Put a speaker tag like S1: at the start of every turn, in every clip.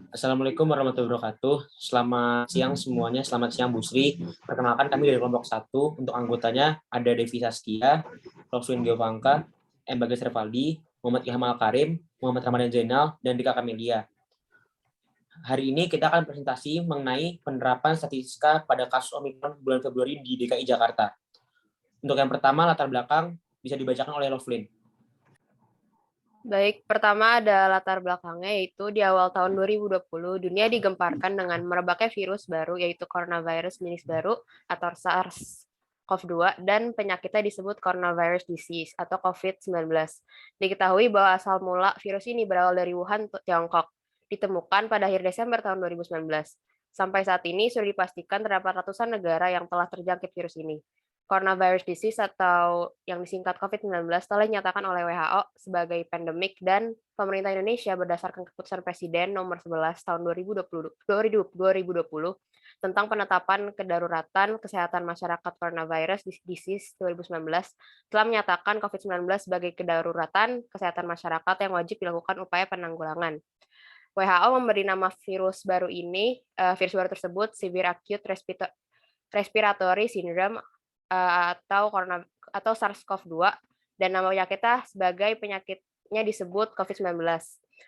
S1: Assalamualaikum warahmatullahi wabarakatuh. Selamat siang semuanya, selamat siang Bu Sri. Perkenalkan kami dari kelompok 1. Untuk anggotanya ada Devi Saskia, Roswin Giovanka, M. Bagas Revaldi, Muhammad Ilham Al-Karim, Muhammad Ramadan Zainal, dan Dika Kamelia. Hari ini kita akan presentasi mengenai penerapan statistika pada kasus Omikron bulan Februari di DKI Jakarta. Untuk yang pertama, latar belakang bisa dibacakan oleh Lovlin.
S2: Baik, pertama ada latar belakangnya, yaitu di awal tahun 2020, dunia digemparkan dengan merebaknya virus baru, yaitu coronavirus jenis baru atau SARS-CoV-2, dan penyakitnya disebut coronavirus disease atau COVID-19. Diketahui bahwa asal mula virus ini berawal dari Wuhan, Tiongkok, ditemukan pada akhir Desember tahun 2019. Sampai saat ini sudah dipastikan terdapat ratusan negara yang telah terjangkit virus ini. Coronavirus disease atau yang disingkat COVID-19 telah dinyatakan oleh WHO sebagai pandemik, dan pemerintah Indonesia berdasarkan keputusan Presiden nomor 11 tahun 2020 tentang penetapan kedaruratan kesehatan masyarakat coronavirus disease 2019 telah menyatakan COVID-19 sebagai kedaruratan kesehatan masyarakat yang wajib dilakukan upaya penanggulangan. WHO memberi nama virus baru tersebut Severe Acute Respiratory Syndrome atau SARS-CoV-2, dan nama penyakitnya sebagai penyakitnya disebut COVID-19.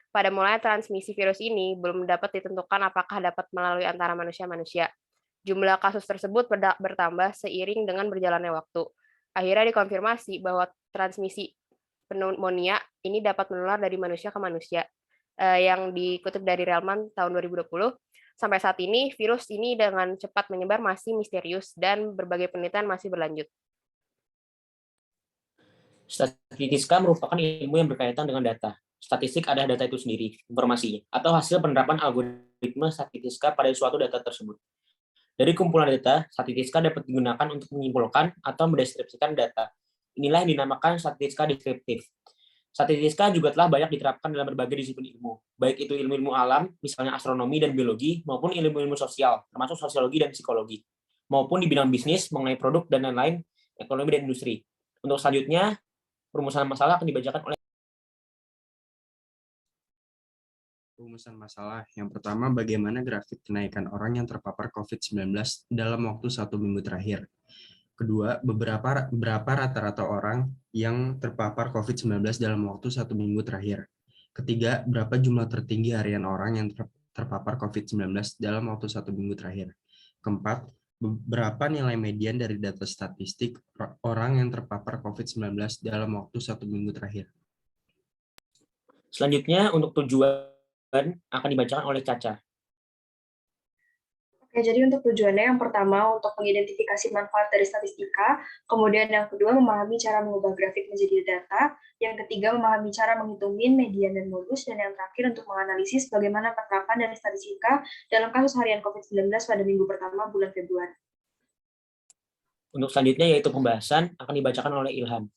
S2: Pada mulanya transmisi virus ini belum dapat ditentukan apakah dapat melalui antara manusia-manusia. Jumlah kasus tersebut bertambah seiring dengan berjalannya waktu. Akhirnya dikonfirmasi bahwa transmisi pneumonia ini dapat menular dari manusia ke manusia. Yang dikutip dari Relman tahun 2020, sampai saat ini, virus ini dengan cepat menyebar masih misterius dan berbagai penelitian masih berlanjut.
S1: Statistika merupakan ilmu yang berkaitan dengan data. Statistik adalah data itu sendiri, informasinya, atau hasil penerapan algoritma statistika pada suatu data tersebut. Dari kumpulan data, statistika dapat digunakan untuk menyimpulkan atau mendeskripsikan data. Inilah yang dinamakan statistika deskriptif. Statistika juga telah banyak diterapkan dalam berbagai disiplin ilmu, baik itu ilmu-ilmu alam, misalnya astronomi dan biologi, maupun ilmu-ilmu sosial, termasuk sosiologi dan psikologi, maupun di bidang bisnis, mengenai produk dan lain-lain, ekonomi dan industri. Untuk selanjutnya, perumusan masalah akan dibacakan oleh
S3: Rumusan masalah. Yang pertama, bagaimana grafik kenaikan orang yang terpapar COVID-19 dalam waktu 1 minggu terakhir. Kedua, berapa rata-rata orang yang terpapar COVID-19 dalam waktu 1 minggu terakhir. Ketiga, berapa jumlah tertinggi harian orang yang terpapar COVID-19 dalam waktu 1 minggu terakhir. Keempat, berapa nilai median dari data statistik orang yang terpapar COVID-19 dalam waktu 1 minggu terakhir.
S1: Selanjutnya, untuk tujuan akan dibacakan oleh Caca.
S4: Oke, jadi untuk tujuannya yang pertama untuk mengidentifikasi manfaat dari statistika, kemudian yang kedua memahami cara mengubah grafik menjadi data, yang ketiga memahami cara menghitung mean, median, dan modus, dan yang terakhir untuk menganalisis bagaimana penerapan dari statistika dalam kasus harian COVID-19 pada minggu pertama bulan Februari.
S1: Untuk selanjutnya yaitu pembahasan akan dibacakan oleh Ilham.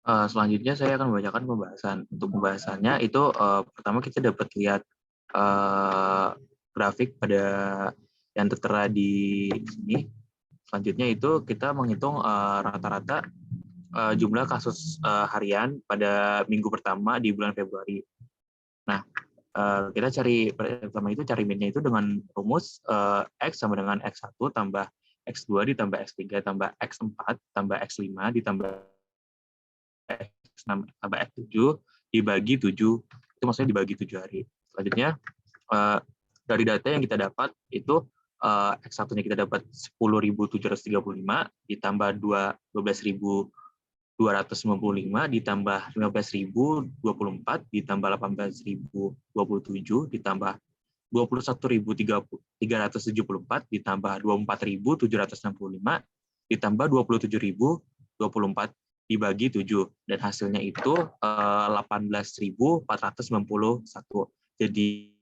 S5: Selanjutnya saya akan membacakan pembahasan. Untuk pembahasannya itu pertama kita dapat lihat grafik pada yang tertera di sini. Selanjutnya itu kita menghitung rata-rata jumlah kasus harian pada minggu pertama di bulan Februari. Nah, kita pertama itu cari mean-nya itu dengan rumus X sama dengan X1 tambah X2 ditambah X3 tambah X4 tambah X5 ditambah X6 tambah X7 dibagi 7, itu maksudnya dibagi 7 hari. Selanjutnya, dari data yang kita dapat, itu X1-nya kita dapat 10.735, ditambah 12.295, ditambah 15.024, ditambah 18.027, ditambah 21.374, ditambah 24.765, ditambah 27.024, dibagi 7, dan hasilnya itu 18.491. Jadi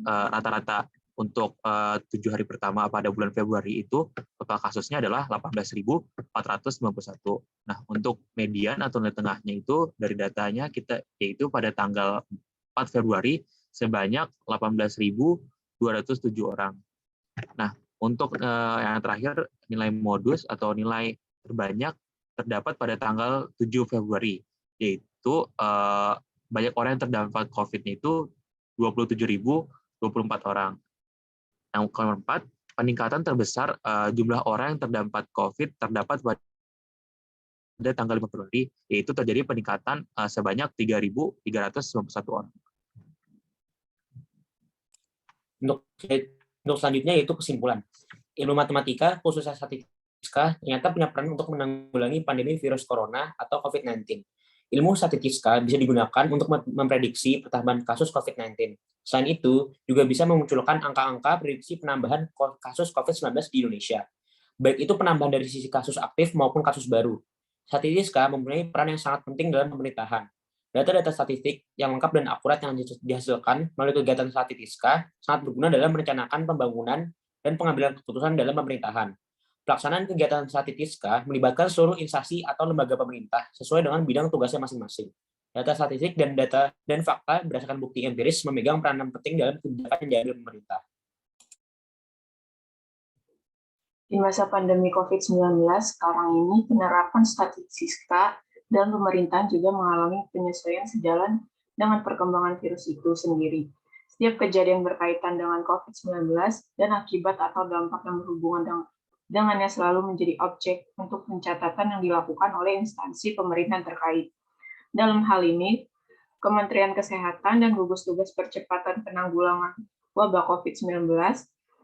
S5: rata-rata untuk 7 hari pertama pada bulan Februari itu total kasusnya adalah 18.491. Nah, untuk median atau nilai tengahnya itu dari datanya kita yaitu pada tanggal 4 Februari sebanyak 18.225 207 orang. Nah, untuk yang terakhir, nilai modus atau nilai terbanyak terdapat pada tanggal 7 Februari, yaitu banyak orang yang terdampak COVID itu 27.024 orang. Yang keempat, peningkatan terbesar jumlah orang yang terdampak COVID terdapat pada tanggal 5 Februari, yaitu terjadi peningkatan sebanyak 3.391 orang.
S1: Untuk selanjutnya yaitu kesimpulan. Ilmu matematika, khususnya statistika, ternyata punya peran untuk menanggulangi pandemi virus corona atau COVID-19. Ilmu statistika bisa digunakan untuk memprediksi pertambahan kasus COVID-19. Selain itu, juga bisa memunculkan angka-angka prediksi penambahan kasus COVID-19 di Indonesia. Baik itu penambahan dari sisi kasus aktif maupun kasus baru. Statistika mempunyai peran yang sangat penting dalam pemerintahan. Data-data statistik yang lengkap dan akurat yang dihasilkan melalui kegiatan statistika sangat berguna dalam merencanakan pembangunan dan pengambilan keputusan dalam pemerintahan. Pelaksanaan kegiatan statistika melibatkan seluruh instansi atau lembaga pemerintah sesuai dengan bidang tugasnya masing-masing. Data statistik dan data dan fakta berdasarkan bukti empiris memegang peranan penting dalam kebijakan yang diambil pemerintah.
S4: Di masa pandemi COVID-19 sekarang ini, penerapan statistika dan pemerintahan juga mengalami penyesuaian sejalan dengan perkembangan virus itu sendiri. Setiap kejadian berkaitan dengan COVID-19 dan akibat atau dampak yang berhubungan dengannya selalu menjadi objek untuk pencatatan yang dilakukan oleh instansi pemerintahan terkait. Dalam hal ini, Kementerian Kesehatan dan gugus tugas percepatan penanggulangan wabah COVID-19,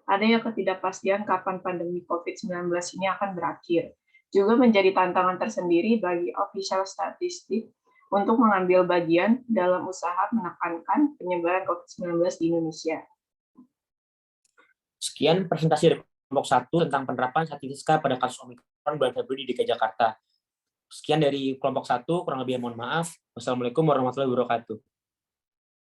S4: adanya ketidakpastian kapan pandemi COVID-19 ini akan berakhir. Juga menjadi tantangan tersendiri bagi official statistik untuk mengambil bagian dalam usaha menekankan penyebaran COVID-19 di Indonesia.
S1: Sekian presentasi dari kelompok 1 tentang penerapan statistika pada kasus Omikron bulan Februari di DKI Jakarta. Sekian dari kelompok 1, kurang lebih mohon maaf. Wassalamualaikum warahmatullahi wabarakatuh.